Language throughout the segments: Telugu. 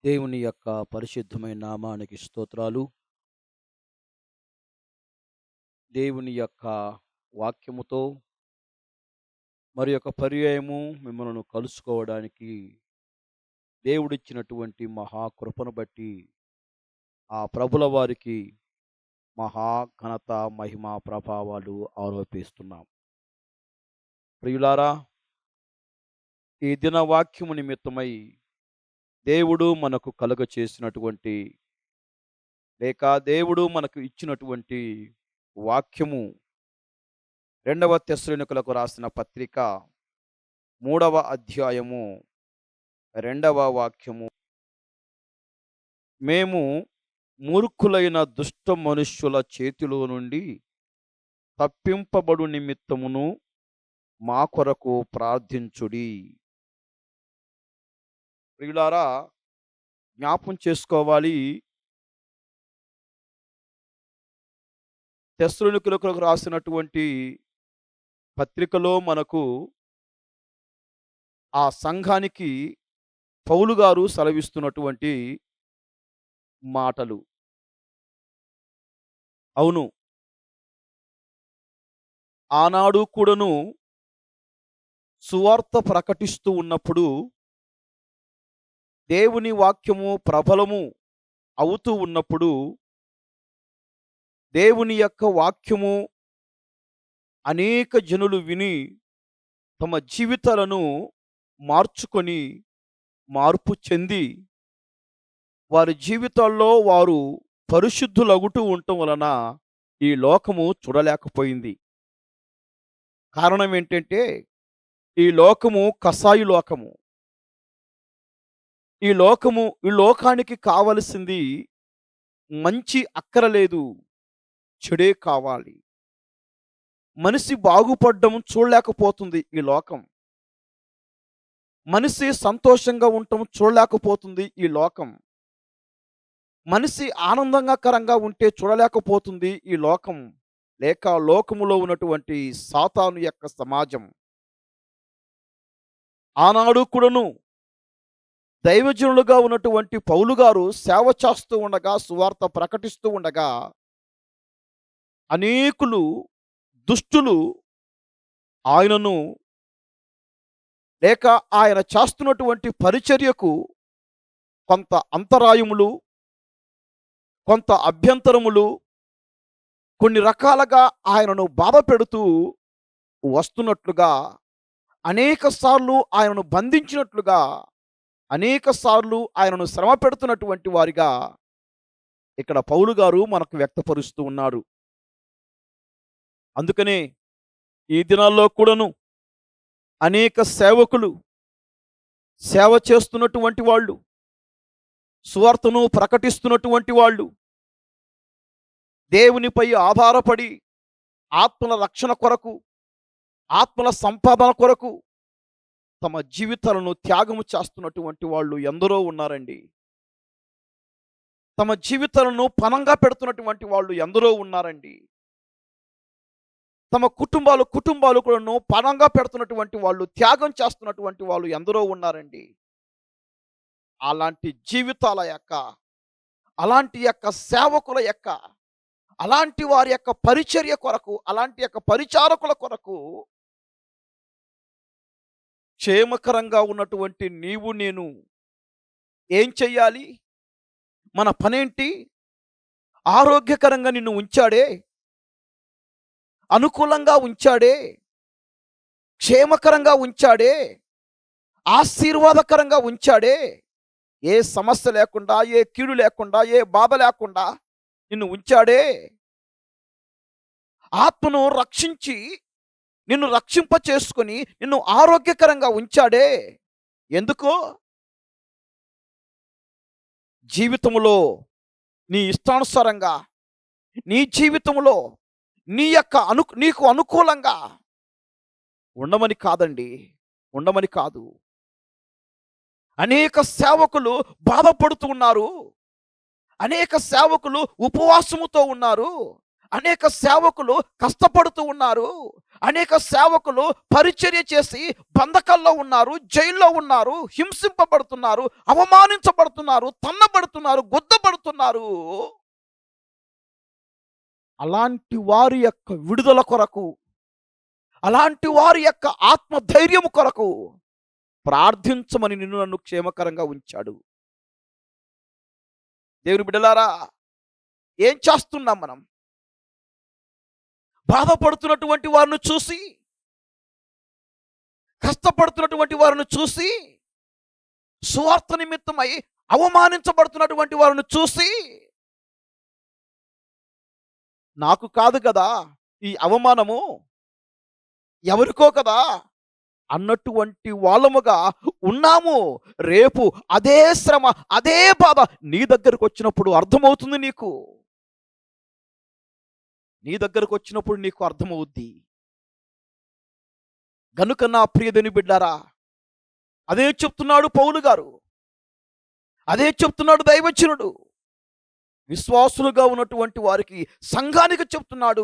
దేవుని యొక్క పరిశుద్ధమైన నామానికి స్తోత్రాలు. దేవుని యొక్క వాక్యముతో మరి యొక్క పర్యాయము మిమ్మల్ని కలుసుకోవడానికి దేవుడిచ్చినటువంటి మహాకృపను బట్టి ఆ ప్రభుల వారికి మహా ఘనత మహిమ ప్రభావాలు ఆరోపిస్తున్నాం. ప్రియులారా, ఈ దిన వాక్యము నిమిత్తమై దేవుడు మనకు కలుగ చేసినటువంటి లేక దేవుడు మనకు ఇచ్చినటువంటి వాక్యము 2వ తెస్సలోనికలకు రాసిన పత్రిక 3వ అధ్యాయము 2వ వాక్యము. మేము మూర్ఖులైన దుష్ట మనుష్యుల చేతిలో నుండి తప్పింపబడు నిమిత్తమును మా కొరకు ప్రార్థించుడి. ప్రియులారా, జ్ఞాపం చేసుకోవాలి, తెస్సలోనికలకు రాసినటువంటి పత్రికలో మనకు ఆ సంఘానికి పౌలు గారు సెలవిస్తున్నటువంటి మాటలు. అవును, ఆనాడు కూడాను సువార్త ప్రకటిస్తూ ఉన్నప్పుడు దేవుని వాక్యము ప్రబలము అవుతూ ఉన్నప్పుడు దేవుని యొక్క వాక్యము అనేక జనులు విని తమ జీవితాలను మార్చుకొని మార్పు చెంది వారి జీవితాల్లో వారు పరిశుద్ధులగుతూ ఉండటం వలన ఈ లోకము చూడలేకపోయింది. కారణం ఏంటంటే, ఈ లోకము కసాయి లోకము. ఈ లోకానికి కావలసింది మంచి అక్కరలేదు, చెడే కావాలి. మనిషి బాగుపడ్డం చూడలేకపోతుంది ఈ లోకం. మనిషి సంతోషంగా ఉండటం చూడలేకపోతుంది ఈ లోకం. మనిషి ఆనందకరంగా ఉంటే చూడలేకపోతుంది ఈ లోకం, లేక లోకములో ఉన్నటువంటి సాతాను యొక్క సమాజం. ఆనాడు కూడాను దైవజనులుగా ఉన్నటువంటి పౌలు గారు సేవ చేస్తూ ఉండగా, సువార్త ప్రకటిస్తూ ఉండగా అనేకులు దుష్టులు ఆయనను లేక ఆయన చేస్తున్నటువంటి పరిచర్యకు కొంత అంతరాయములు, కొంత అభ్యంతరములు, కొన్ని రకాలుగా ఆయనను బాధ పెడుతూ వస్తున్నట్లుగా, అనేక సార్లు ఆయనను బంధించినట్లుగా, అనేక సార్లు ఆయనను శ్రమ పెడుతున్నటువంటి వారిగా ఇక్కడ పౌలు గారు మనకు వ్యక్తపరుస్తూ ఉన్నారు. అందుకనే ఈ దినాల్లో కూడాను అనేక సేవకులు, సేవ చేస్తున్నటువంటి వాళ్ళు, సువార్తను ప్రకటిస్తున్నటువంటి వాళ్ళు దేవునిపై ఆధారపడి ఆత్మల రక్షణ కొరకు, ఆత్మల సంపాదన కొరకు తమ జీవితాలను త్యాగము చేస్తున్నటువంటి వాళ్ళు ఎందరో ఉన్నారండి. తమ జీవితాలను పణంగా పెడుతున్నటువంటి వాళ్ళు ఎందరో ఉన్నారండి. తమ కుటుంబాలు కూడాను పణంగా పెడుతున్నటువంటి వాళ్ళు, త్యాగం చేస్తున్నటువంటి వాళ్ళు ఎందరో ఉన్నారండి. అలాంటి జీవితాల యొక్క, అలాంటి యొక్క సేవకుల యొక్క, అలాంటి వారి యొక్క పరిచర్య కొరకు, అలాంటి యొక్క పరిచారకుల కొరకు క్షేమకరంగా ఉన్నటువంటి నీవు నేను ఏం చెయ్యాలి? మన పనేంటి? ఆరోగ్యకరంగా నిన్ను ఉంచాడే, అనుకూలంగా ఉంచాడే, క్షేమకరంగా ఉంచాడే, ఆశీర్వాదకరంగా ఉంచాడే, ఏ సమస్య లేకుండా, ఏ కీడు లేకుండా, ఏ బాధ లేకుండా నిన్ను ఉంచాడే, ఆత్మను రక్షించి నిన్ను రక్షింప చేసుకొని నిన్ను ఆరోగ్యకరంగా ఉంచాడే. ఎందుకో? జీవితంలో నీ ఇష్టానుసారంగా, నీ జీవితంలో నీకు అనుకూలంగా ఉండమని కాదండి, ఉండమని కాదు. అనేక సేవకులు బాధపడుతూ ఉన్నారు, అనేక సేవకులు ఉపవాసముతో ఉన్నారు, అనేక సేవకులు కష్టపడుతూ ఉన్నారు, అనేక సేవకులు పరిచర్య చేసి బంధకాల్లో ఉన్నారు, జైల్లో ఉన్నారు, హింసింపబడుతున్నారు, అవమానించబడుతున్నారు, తన్నబడుతున్నారు, గుద్దబడుతున్నారు. అలాంటి వారి యొక్క విడుదల కొరకు, అలాంటి వారి యొక్క ఆత్మధైర్యము కొరకు ప్రార్థించమని నిన్ను నన్ను క్షేమకరంగా ఉంచాడు. దేవుని బిడ్డలారా, ఏం చేస్తున్నాం మనం? బాధపడుతున్నటువంటి వారిని చూసి, కష్టపడుతున్నటువంటి వారిని చూసి, సువార్త నిమిత్తమై అవమానించబడుతున్నటువంటి వారిని చూసి, నాకు కాదు కదా ఈ అవమానము, ఎవరికో కదా అన్నటువంటి వాళ్ళముగా ఉన్నాము. రేపు అదే శ్రమ, అదే బాధ నీ దగ్గరకు వచ్చినప్పుడు అర్థమవుతుంది నీకు. నీ దగ్గరకు వచ్చినప్పుడు నీకు అర్థమవుద్ది. గనుక నా ప్రియదని బిడ్డారా, అదే చెప్తున్నాడు పౌలు గారు, అదే చెప్తున్నాడు దైవజనుడు. విశ్వాసులుగా ఉన్నటువంటి వారికి, సంఘానికి చెప్తున్నాడు,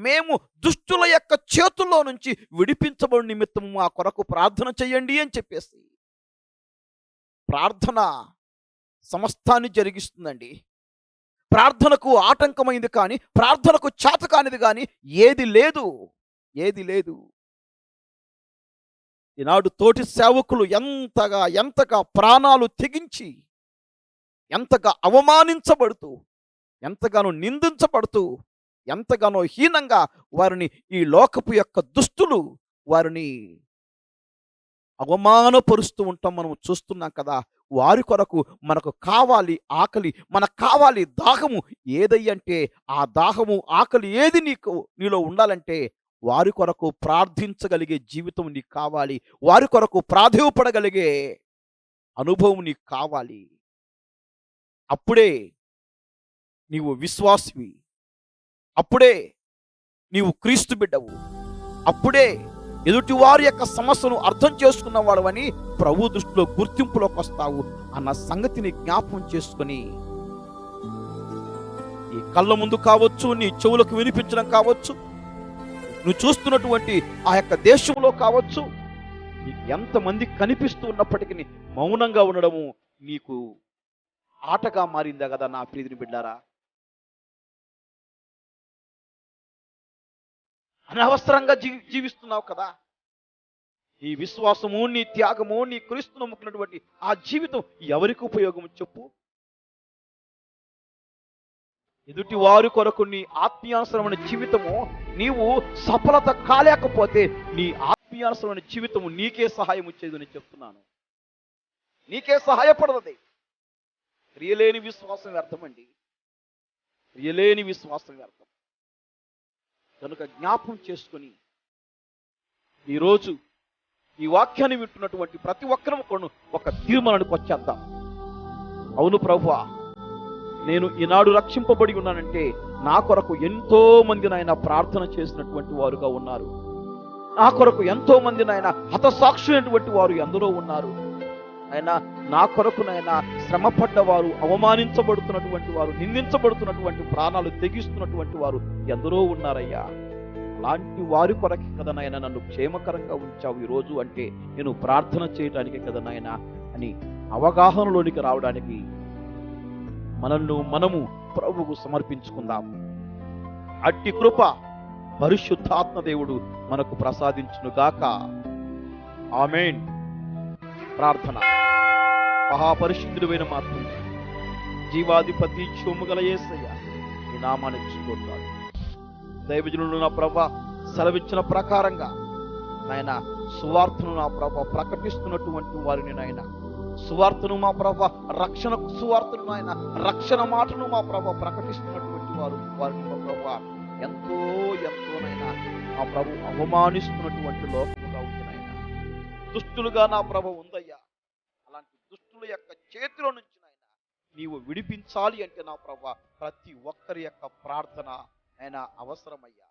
మేము దుష్టుల యొక్క చేతుల్లో నుంచి విడిపించబడి నిమిత్తం మా కొరకు ప్రార్థన చేయండి అని చెప్పేసి. ప్రార్థన సమస్తాన్ని జరిగిస్తుందండి. ప్రార్థనకు ఆటంకమైంది కానీ, ప్రార్థనకు చేతకానిది కానీ ఏది లేదు, ఏది లేదు. ఈనాడు తోటి సేవకులు ఎంతగా ప్రాణాలు తెగించి, ఎంతగా అవమానించబడుతూ, ఎంతగానో నిందించబడుతూ, ఎంతగానో హీనంగా వారిని ఈ లోకపు యొక్క దుష్టులు వారిని అవమానపరుస్తూ ఉంటాం, మనం చూస్తున్నాం కదా. వారి కొరకు మనకు కావాలి ఆకలి, మనకు కావాలి దాహము ఏదయ్యంటే, ఆ దాహము ఆకలి ఏది నీలో ఉండాలంటే వారి కొరకు ప్రార్థించగలిగే జీవితం నీకు కావాలి. వారి కొరకు ప్రాధేయపడగలిగే అనుభవం నీకు కావాలి. అప్పుడే నీవు విశ్వాసివి, అప్పుడే నీవు క్రీస్తు బిడ్డవు, అప్పుడే ఎదుటి వారి యొక్క సమస్యను అర్థం చేసుకున్నవాడవని ప్రభు దృష్టిలో గుర్తింపులోకి వస్తావు అన్న సంగతిని జ్ఞాపకం చేసుకొని, ఈ కళ్ళ ముందు కావచ్చు, నీ చెవులకు వినిపించడం కావచ్చు, నువ్వు చూస్తున్నటువంటి ఆ యొక్క దేశంలో కావచ్చు, నీకు ఎంతమంది కనిపిస్తూ ఉన్నప్పటికీ మౌనంగా ఉండడము నీకు ఆటగా మారిందా కదా నా ప్రియని బిడ్డారా? అనవసరంగా జీవిస్తున్నావు కదా. ఈ విశ్వాసము, నీ త్యాగము, నీ క్రీస్తు నమ్ముకున్నటువంటి ఆ జీవితం ఎవరికి ఉపయోగం చెప్పు? ఎదుటి వారి కొరకు నీ ఆత్మీయానుసరమైన జీవితము నీవు సఫలత కాలేకపోతే, నీ ఆత్మీయానుసరమైన జీవితము నీకే సహాయం వచ్చేది అని చెప్తున్నాను. నీకే సహాయపడదు. క్రియలేని విశ్వాసం వ్యర్థమండి, క్రియలేని విశ్వాసం వ్యర్థం. కనుక జ్ఞాపకం చేసుకొని ఈరోజు ఈ వాక్యాన్ని వింటున్నటువంటి ప్రతి ఒక్కరూ ఒక తీర్మానానికి వచ్చేద్దాం. అవును ప్రభువా, నేను ఈనాడు రక్షింపబడి ఉన్నానంటే నా కొరకు ఎంతో మంది నాయన ప్రార్థన చేసినటువంటి వారుగా ఉన్నారు. నా కొరకు ఎంతో మంది నాయన హతసాక్షులైనటువంటి వారు ఎందరో ఉన్నారు. అయినా నా కొరకు నాయన శ్రమపడ్డవారు, అవమానించబడుతున్నటువంటి వారు, నిందించబడుతున్నటువంటి, ప్రాణాలు తెగిస్తున్నటువంటి వారు ఎందరో ఉన్నారయ్యా. అలాంటి వారి కొరకి కదా నాయన నన్ను క్షేమకరంగా ఉంచావు ఈరోజు అంటే నేను ప్రార్థన చేయడానికి కదా నాయన అని అవగాహనలోనికి రావడానికి మనము ప్రభువుకు సమర్పించుకుందాం. అట్టి కృప పరిశుద్ధాత్మ దేవుడు మనకు ప్రసాదించునుగాక. ఆమేన్. ప్రార్థన. మహాపరిశుద్ధుడైన మా తండ్రి, జీవాధిపతి, క్షోమగల యేసయ్య, ఈ నామానికి స్తోత్రాలు. దైవజనులు నా ప్రభా సెలవిచ్చిన ప్రకారంగా నాయన సువార్తను నా ప్రభా ప్రకటిస్తున్నటువంటి వారిని నాయన, సువార్తను మా ప్రభా, రక్షణ సువార్తను నాయన, రక్షణ మాటను మా ప్రభా ప్రకటిస్తున్నటువంటి వారిని మా ప్రభా ఎంతో నైనా మా ప్రభు అవమానిస్తున్నటువంటి లోకముగా ఉంది నాయన. దుష్టులుగా నా ప్రభు ఉందయ్యా. అలాంటి దుష్టుల యొక్క చేతిలో నుంచి నాయన నీవు విడిపించాలి అంటే నా ప్రభా ప్రతి ఒక్కరి యొక్క ప్రార్థన ఆయన అవసరమయ్యా.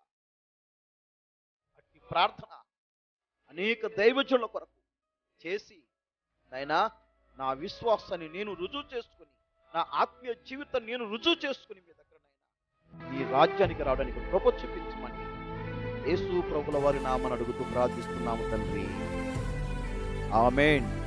అట్టి ప్రార్థన అనేక దైవజనుల కొరకు చేసి నాయనా నా విశ్వాసాన్ని నేను రుజువు చేసుకుని, నా ఆత్మీయ జీవితాన్ని నేను రుజువు చేసుకుని మీ దగ్గర నాయనా ఈ రాజ్యానికి రావడానికి కృప చూపించమని యేసు ప్రభుల వారి నామమున అడుగుతూ ప్రార్థిస్తున్నాము తండ్రి. ఆమేన్.